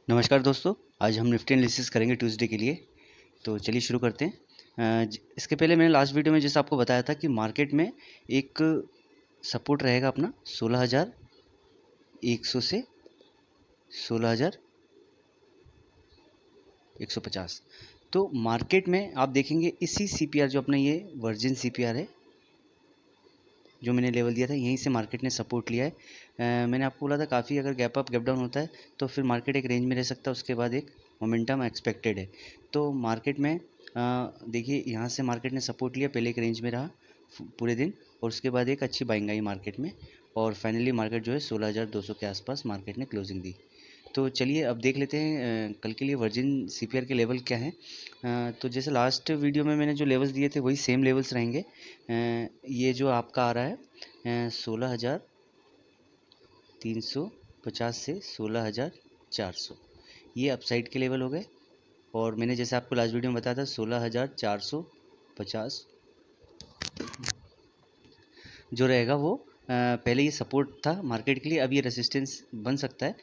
नमस्कार दोस्तों। आज हम निफ्टी एनालिसिस करेंगे ट्यूसडे के लिए। तो चलिए शुरू करते हैं। इसके पहले मैंने लास्ट वीडियो में जैसा आपको बताया था कि मार्केट में एक सपोर्ट रहेगा अपना 16,100 से 16,150। तो मार्केट में आप देखेंगे इसी सीपीआर जो अपना ये वर्जिन सीपीआर है जो मैंने लेवल दिया था, यहीं से मार्केट ने सपोर्ट लिया है। मैंने आपको बोला था काफ़ी अगर गैप अप गैप डाउन होता है तो फिर मार्केट एक रेंज में रह सकता है, उसके बाद एक मोमेंटम एक्सपेक्टेड है। तो मार्केट में देखिए यहाँ से मार्केट ने सपोर्ट लिया, पहले एक रेंज में रहा पूरे दिन और उसके बाद एक अच्छी बाइंग आई मार्केट में और फाइनली मार्केट जो है 16,200 के आसपास मार्केट ने क्लोजिंग दी। तो चलिए अब देख लेते हैं कल के लिए वर्जिन सीपीआर के लेवल क्या हैं। तो जैसे लास्ट वीडियो में मैंने जो लेवल्स दिए थे वही सेम लेवल्स रहेंगे। ये जो आपका आ रहा है 16,350 से 16,400, ये अपसाइड के लेवल हो गए। और मैंने जैसे आपको लास्ट वीडियो में बताया था 16,450 जो रहेगा वो पहले ये सपोर्ट था मार्केट के लिए, अब ये रेसिस्टेंस बन सकता है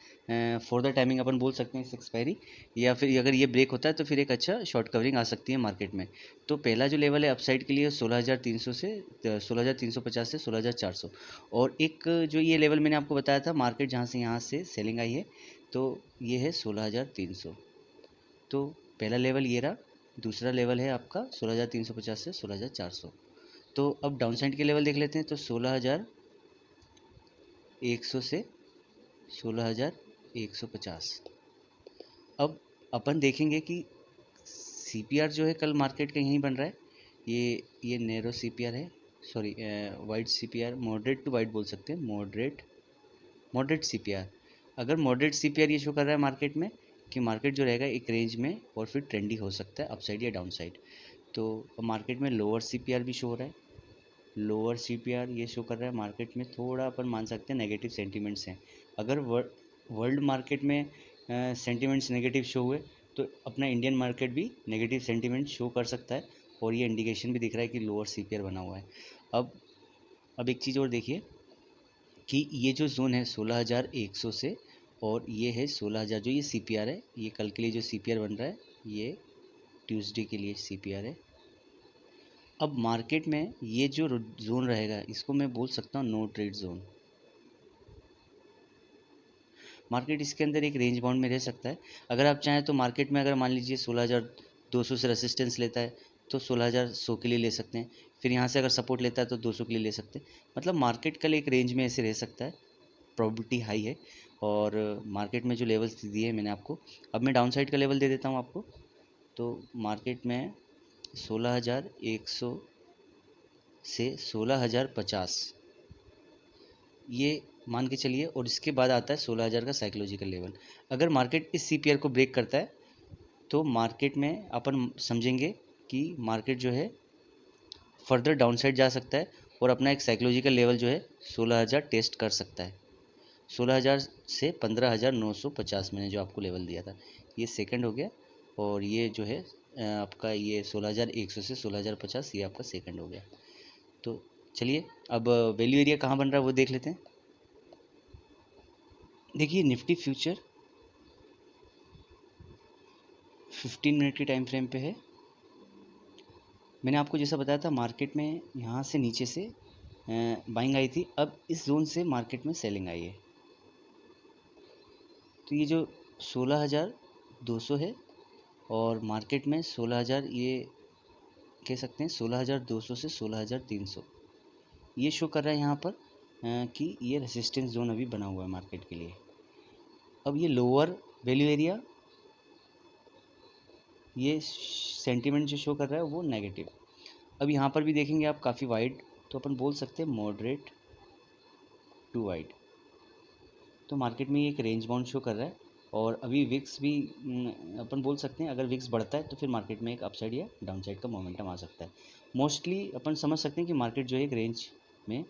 फॉर द टाइमिंग अपन बोल सकते हैं इस एक्सपायरी, या फिर अगर ये ब्रेक होता है तो फिर एक अच्छा शॉर्ट कवरिंग आ सकती है मार्केट में। तो पहला जो लेवल है अपसाइड के लिए 16,300 से 16,350 से 16,400, और एक जो ये लेवल मैंने आपको बताया था मार्केट जहाँ से यहाँ से सेलिंग आई है तो ये है 16,300। तो पहला लेवल ये रहा, दूसरा लेवल है आपका 16,350 से 16,400। तो अब डाउन साइड के लेवल देख लेते हैं। तो 16,100 से 16,150। अब अपन देखेंगे कि सीपीआर जो है कल मार्केट का यहीं बन रहा है। ये नैरो सीपीआर है, sorry wide CPR, moderate to wide बोल सकते हैं, मॉडरेट सीपीआर। अगर मॉडरेट सीपीआर ये शो कर रहा है मार्केट में कि मार्केट जो रहेगा एक रेंज में और फिर ट्रेंडी हो सकता है अपसाइड या डाउन साइड। तो मार्केट में लोअर सीपीआर भी शो हो रहा है, लोअर सीपीआर ये शो कर रहा है मार्केट में थोड़ा अपन मान सकते हैं नेगेटिव सेंटीमेंट्स हैं। अगर वर्ल्ड मार्केट में सेंटीमेंट्स नेगेटिव शो हुए तो अपना इंडियन मार्केट भी नेगेटिव सेंटीमेंट शो कर सकता है, और ये इंडिकेशन भी दिख रहा है कि लोअर सीपीआर बना हुआ है। अब एक चीज़ और देखिए कि ये जो जोन है 16,100 से और ये है 16,000, जो ये सीपीआर है, ये कल के लिए जो सीपीआर बन रहा है ये ट्यूसडे के लिए सीपीआर है। अब मार्केट में ये जो जोन रहेगा इसको मैं बोल सकता हूँ नो ट्रेड जोन। मार्केट इसके अंदर एक रेंज बाउंड में रह सकता है। अगर आप चाहें तो मार्केट में अगर मान लीजिए 16,200 से रेसिस्टेंस लेता है तो 16,100 के लिए ले सकते हैं, फिर यहाँ से अगर सपोर्ट लेता है तो 200 के लिए ले सकते हैं। मतलब मार्केट कल एक रेंज में ऐसे रह सकता है, प्रोबेबिलिटी हाई है। और मार्केट में जो लेवल्स दिए हैं मैंने आपको, अब मैं डाउन साइड का लेवल दे देता हूँ आपको। तो मार्केट में 16,100 से 16,050 ये मान के चलिए, और इसके बाद आता है 16,000 का साइकोलॉजिकल लेवल। अगर मार्केट इस सीपीआर को ब्रेक करता है तो मार्केट में अपन समझेंगे कि मार्केट जो है फर्दर डाउन साइड जा सकता है और अपना एक साइकोलॉजिकल लेवल जो है 16,000 टेस्ट कर सकता है। 16,000 से 15,950 मैंने जो आपको लेवल दिया था ये सेकंड हो गया, और ये जो है आपका ये 16,100 से 16,050 ये आपका सेकंड हो गया। तो चलिए अब वैल्यू एरिया कहाँ बन रहा है वो देख लेते हैं। देखिए निफ्टी फ्यूचर 15 मिनट की टाइम फ्रेम पे है। मैंने आपको जैसा बताया था मार्केट में यहाँ से नीचे से बाइंग आई थी, अब इस जोन से मार्केट में सेलिंग आई है। तो ये जो 16,200 है और मार्केट में 16,000, ये कह सकते हैं 16,200 से 16,300 ये शो कर रहा है यहाँ पर कि ये रेसिस्टेंस जोन अभी बना हुआ है मार्केट के लिए। अब ये लोअर वैल्यू एरिया, ये सेंटीमेंट जो शो कर रहा है वो नेगेटिव। अब यहाँ पर भी देखेंगे आप काफ़ी वाइड, तो अपन बोल सकते हैं मॉडरेट टू वाइड। तो मार्केट में ये एक रेंज बाउंड शो कर रहा है, और अभी विक्स भी अपन बोल सकते हैं अगर विक्स बढ़ता है तो फिर मार्केट में एक अपसाइड या डाउनसाइड का मोमेंटम आ सकता है। मोस्टली अपन समझ सकते हैं कि मार्केट जो है एक रेंज में,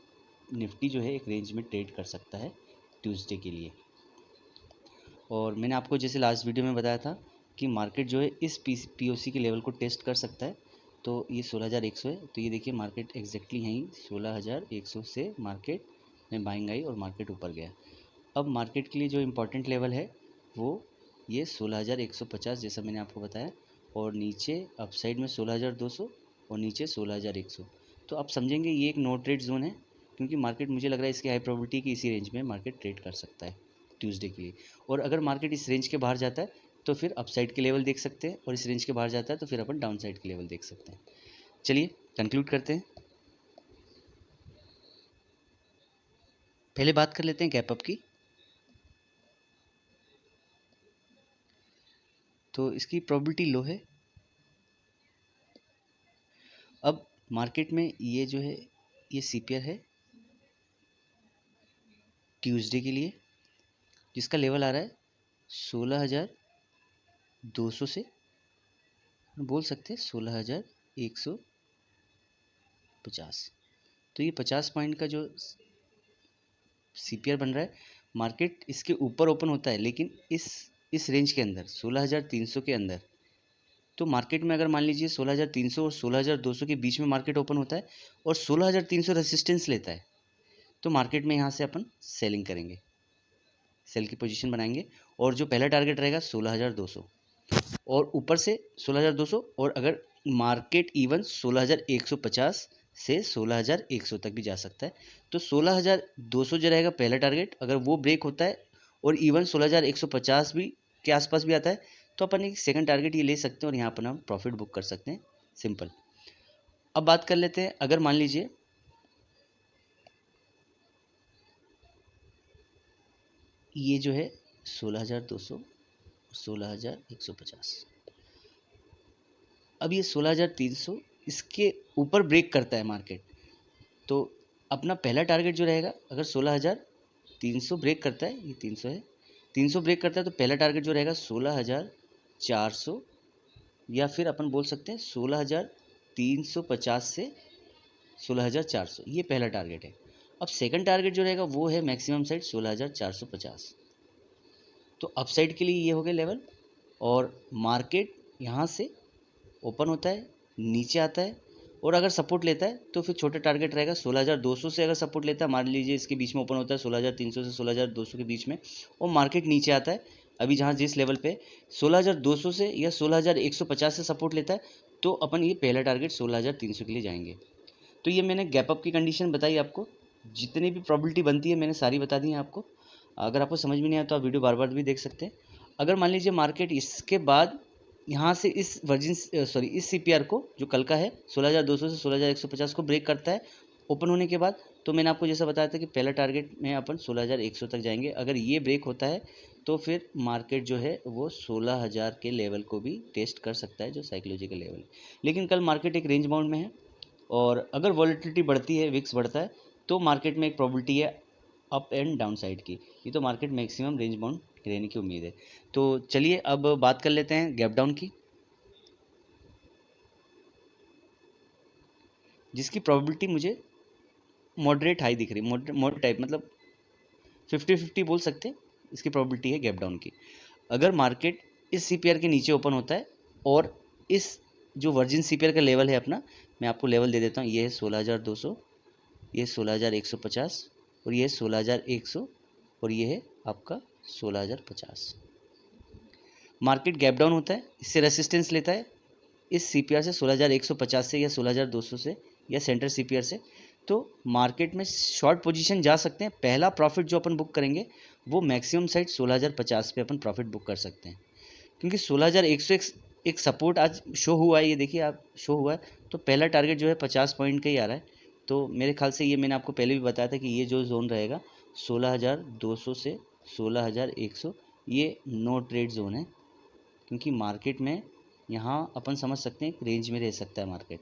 निफ्टी जो है एक रेंज में ट्रेड कर सकता है ट्यूसडे के लिए। और मैंने आपको जैसे लास्ट वीडियो में बताया था कि मार्केट जो है इस पीओसी के लेवल को टेस्ट कर सकता है। तो ये 16,100 है, तो ये देखिए मार्केट एग्जैक्टली यहीं 16,100 से मार्केट में बाइंग आई और मार्केट ऊपर गया। अब मार्केट के लिए जो इम्पोर्टेंट लेवल है वो ये 16,150 जैसा मैंने आपको बताया, और नीचे अपसाइड में 16,200 और नीचे 16,100। तो आप समझेंगे ये एक नो ट्रेड जोन है, क्योंकि मार्केट मुझे लग रहा है इसकी हाई प्रोबेबिलिटी कि इसी रेंज में मार्केट ट्रेड कर सकता है ट्यूसडे के लिए। और अगर मार्केट इस रेंज के बाहर जाता है तो फिर अपसाइड के लेवल देख सकते हैं, और इस रेंज के बाहर जाता है तो फिर अपन डाउन साइड के लेवल देख सकते हैं। चलिए कंक्लूड करते हैं। पहले बात कर लेते हैं गैप अप की। तो इसकी प्रोबेबिलिटी लो है। अब मार्केट में ये जो है ये सीपीआर है ट्यूसडे के लिए, जिसका लेवल आ रहा है 16,200 से, बोल सकते हैं 16,150। तो ये 50 पॉइंट का जो सीपीआर बन रहा है, मार्केट इसके ऊपर ओपन होता है, लेकिन इस रेंज के अंदर 16,300 के अंदर। तो मार्केट में अगर मान लीजिए 16,300 और 16,200 के बीच में मार्केट ओपन होता है और 16,300 रेसिस्टेंस लेता है, तो मार्केट में यहाँ से अपन सेलिंग करेंगे, सेल की पोजीशन बनाएंगे। और जो पहला टारगेट रहेगा 16,200 और ऊपर से 16,200, और अगर मार्केट इवन 16,150 से 16,100 तक भी जा सकता है, तो 16,200 जो रहेगा पहला टारगेट, अगर वो ब्रेक होता है और इवन 16,150 भी के आसपास भी आता है, तो अपन एक सेकंड टारगेट ये ले सकते हैं और यहाँ पर हम प्रॉफिट बुक कर सकते हैं। सिंपल। अब बात कर लेते हैं, अगर मान लीजिए ये जो है 16,200 16,150, अब ये 16,300 इसके ऊपर ब्रेक करता है मार्केट, तो अपना पहला टारगेट जो रहेगा, अगर 16,300 ब्रेक करता है, ये 300 है, 300 ब्रेक करता है, तो पहला टारगेट जो रहेगा 16,400, या फिर अपन बोल सकते हैं 16,350 से 16,400, ये पहला टारगेट है। अब सेकंड टारगेट जो रहेगा वो है मैक्सिमम साइड 16,450। तो अपसाइड के लिए ये हो गया लेवल, और मार्केट यहाँ से ओपन होता है, नीचे आता है, और अगर सपोर्ट लेता है तो फिर छोटा टारगेट रहेगा 16,200 से। अगर सपोर्ट लेता है, मान लीजिए इसके बीच में ओपन होता है 16,300 से 16,200 के बीच में, और मार्केट नीचे आता है अभी जहाँ जिस लेवल पे 16,200 से या 16,150 से सपोर्ट लेता है, तो अपन ये पहला टारगेट 16,300 के लिए जाएंगे। तो ये मैंने गैप अप की कंडीशन बताई आपको, जितनी भी प्रोबेबिलिटी बनती है मैंने सारी बता दी है आपको। अगर आपको समझ में नहीं आया तो आप वीडियो बार बार भी देख सकते हैं। अगर मान लीजिए मार्केट इसके बाद यहाँ से इस इस सीपीआर को जो कल का है 16,200 से 16,150 को ब्रेक करता है ओपन होने के बाद, तो मैंने आपको जैसा बताया था कि पहला टारगेट में अपन 16,100 तक जाएंगे। अगर ये ब्रेक होता है तो फिर मार्केट जो है वो 16,000 के लेवल को भी टेस्ट कर सकता है, जो साइकोलॉजिकल लेवल है। लेकिन कल मार्केट एक रेंज बाउंड में है, और अगर वॉलेटिलिटी बढ़ती है, विक्स बढ़ता है, तो मार्केट में एक प्रोबेबिलिटी है अप एंड डाउन साइड की। ये तो मार्केट मैक्सिमम रेंज बाउंड रहने की उम्मीद है। तो चलिए अब बात कर लेते हैं गैप डाउन की, जिसकी प्रोबेबिलिटी मुझे मॉडरेट हाई दिख रही है। मॉडरेट टाइप मतलब 50-50 बोल सकते हैं, इसकी प्रोबेबिलिटी है गैप डाउन की। अगर मार्केट इस सीपीआर के नीचे ओपन होता है, और इस जो वर्जिन सीपीआर का लेवल है अपना, मैं आपको लेवल दे देता हूँ, ये है 16,200, ये 16,150, और ये है 16,100, और ये है आपका 16,050। मार्केट गैप डाउन होता है, इससे रेसिस्टेंस लेता है इस सीपीआर से 16,150 से या 16,200 से या सेंटर सीपीआर से, तो मार्केट में शॉर्ट पोजीशन जा सकते हैं। पहला प्रॉफिट जो अपन बुक करेंगे वो मैक्सिमम साइड 16,050 पे अपन प्रॉफिट बुक कर सकते हैं, क्योंकि 16,100 एक सपोर्ट आज शो हुआ है, ये देखिए आप शो हुआ है। तो पहला टारगेट जो है 50 पॉइंट का ही आ रहा है। तो मेरे ख्याल से ये मैंने आपको पहले भी बताया था कि ये जो जोन रहेगा 16,200 से 16,100, ये नो ट्रेड जोन है, क्योंकि मार्केट में यहाँ अपन समझ सकते हैं रेंज में रह सकता है मार्केट।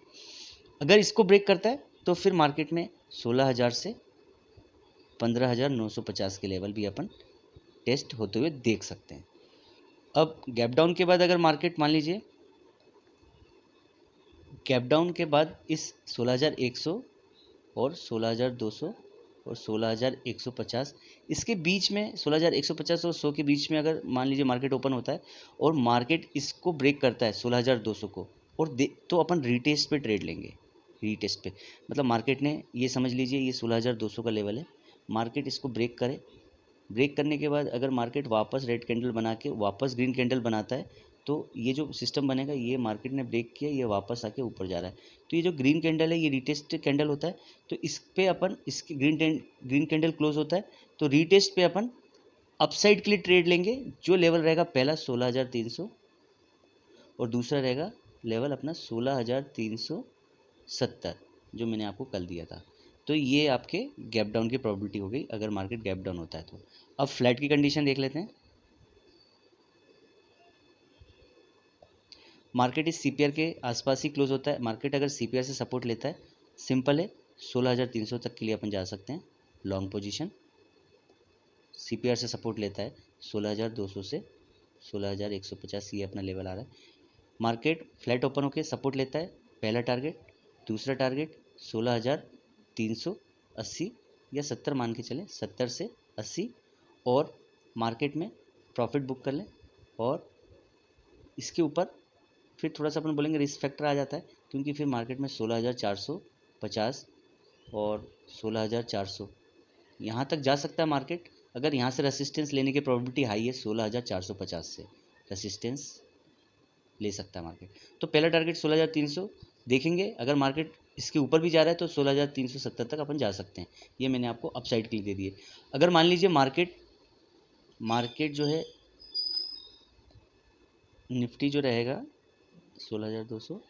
अगर इसको ब्रेक करता है तो फिर मार्केट में 16,000 से 15,950 के लेवल भी अपन टेस्ट होते हुए देख सकते हैं। अब गैप डाउन के बाद अगर मार्केट मान लीजिए गैप डाउन के बाद इस 16,100 और 16,200 और 16,150 इसके बीच में, 16,150 और 100 के बीच में अगर मान लीजिए मार्केट ओपन होता है और मार्केट इसको ब्रेक करता है 16,200 को, और तो अपन रीटेस्ट पे ट्रेड लेंगे। रीटेस्ट पे मतलब मार्केट ने, ये समझ लीजिए ये 16,200 का लेवल है, मार्केट इसको ब्रेक करे ब्रेक करने के बाद अगर मार्केट वापस रेड कैंडल बना के वापस ग्रीन कैंडल बनाता है तो ये जो सिस्टम बनेगा, ये मार्केट ने ब्रेक किया, ये वापस आके ऊपर जा रहा है, तो ये जो ग्रीन कैंडल है ये रीटेस्ट कैंडल होता है। तो इस पे अपन इसकी ग्रीन कैंडल क्लोज होता है तो रीटेस्ट पे अपन अपसाइड के लिए ट्रेड लेंगे। जो लेवल रहेगा पहला 16,300 और दूसरा रहेगा लेवल अपना 16,370 जो मैंने आपको कल दिया था। तो ये आपके गैप डाउन की प्रोबेबिलिटी हो गई अगर मार्केट गैप डाउन होता है तो। अब फ्लैट की कंडीशन देख लेते हैं। मार्केट इस सीपीआर के आसपास ही क्लोज होता है। मार्केट अगर सीपीआर से सपोर्ट लेता है, सिंपल है 16,300 तक के लिए अपन जा सकते हैं लॉन्ग पोजीशन। सीपीआर से सपोर्ट लेता है 16,200 से 16,150, ये अपना लेवल आ रहा है। मार्केट फ्लैट ओपन होकर सपोर्ट लेता है, पहला टारगेट, दूसरा टारगेट 16,380 या 70 मान के चलें, 70 से 80, और मार्केट में प्रॉफिट बुक कर लें। और इसके ऊपर फिर थोड़ा सा अपन बोलेंगे रिस्क फैक्टर आ जाता है, क्योंकि फिर मार्केट में 16,450 और 16,400 यहाँ तक जा सकता है मार्केट। अगर यहाँ से रेसिस्टेंस लेने की प्रोबेबिलिटी हाई है, 16,450 से रेसिस्टेंस ले सकता है मार्केट। तो पहला टारगेट 16,300 देखेंगे, अगर मार्केट इसके ऊपर भी जा रहा है तो 16,370 तक अपन जा सकते हैं। ये मैंने आपको अपसाइड के लिए दे दिए। अगर मान लीजिए मार्केट जो है निफ्टी जो रहेगा 16,200,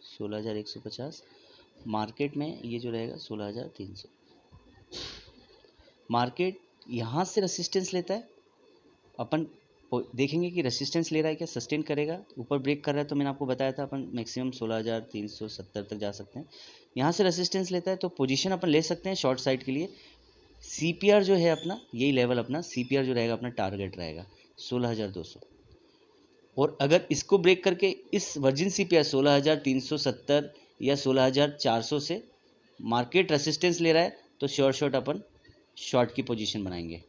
16,150, मार्केट में ये जो रहेगा 16,300। मार्केट यहाँ से रेसिस्टेंस लेता है, अपन देखेंगे कि रेसिस्टेंस ले रहा है क्या, सस्टेन करेगा, ऊपर ब्रेक कर रहा है तो मैंने आपको बताया था अपन मैक्सिमम 16,370 तक जा सकते हैं। यहाँ से रेसिस्टेंस लेता है तो पोजीशन अपन ले सकते हैं शॉर्ट साइड के लिए। सीपीआर जो है अपना, यही लेवल अपना सीपीआर जो रहेगा अपना टारगेट रहेगा 16,200। और अगर इसको ब्रेक करके इस वर्जिन सीपीआर 16,370 या 16,400 से मार्केट रेसिस्टेंस ले रहा है तो शॉर्ट अपन शॉर्ट की पोजीशन बनाएंगे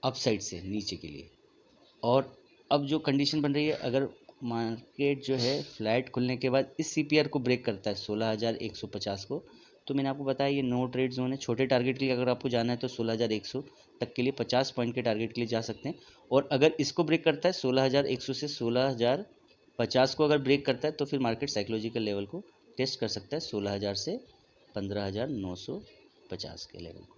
अपसाइड से नीचे के लिए। और अब जो कंडीशन बन रही है, अगर मार्केट जो है फ्लैट खुलने के बाद इस सीपीआर को ब्रेक करता है 16,150 को, तो मैंने आपको बताया ये नो ट्रेड जोन है। छोटे टारगेट के लिए अगर आपको जाना है तो 16,100 तक के लिए 50 पॉइंट के टारगेट के लिए जा सकते हैं। और अगर इसको ब्रेक करता है 16,100 से 16,050 को अगर ब्रेक करता है तो फिर मार्केट साइकोलॉजिकल लेवल को टेस्ट कर सकता है 16,000 से 15,950 के लेवल को।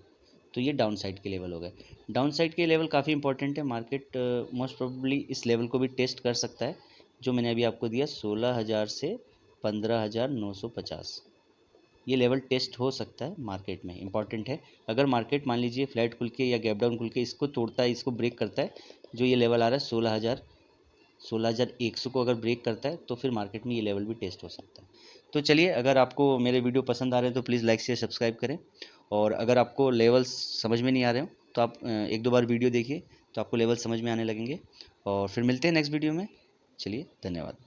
तो ये डाउन साइड के लेवल हो गए। डाउन साइड के लेवल काफ़ी इंपॉर्टेंट है। मार्केट मोस्ट प्रोबेबली इस लेवल को भी टेस्ट कर सकता है जो मैंने अभी आपको दिया 16,000 से 15,950। ये लेवल टेस्ट हो सकता है मार्केट में, इंपॉर्टेंट है। अगर मार्केट मान लीजिए फ्लैट खुल के या गैप डाउन खुल के इसको तोड़ता है, इसको ब्रेक करता है, जो ये लेवल आ रहा है 16,100 को अगर ब्रेक करता है तो फिर मार्केट में ये लेवल भी टेस्ट हो सकता है। तो चलिए, अगर आपको मेरे वीडियो पसंद आ रहे हैं तो प्लीज़ लाइक शेयर सब्सक्राइब करें। और अगर आपको लेवल्स समझ में नहीं आ रहे हो तो आप एक दो बार वीडियो देखिए तो आपको लेवल समझ में आने लगेंगे। और फिर मिलते हैं नेक्स्ट वीडियो में। चलिए, धन्यवाद।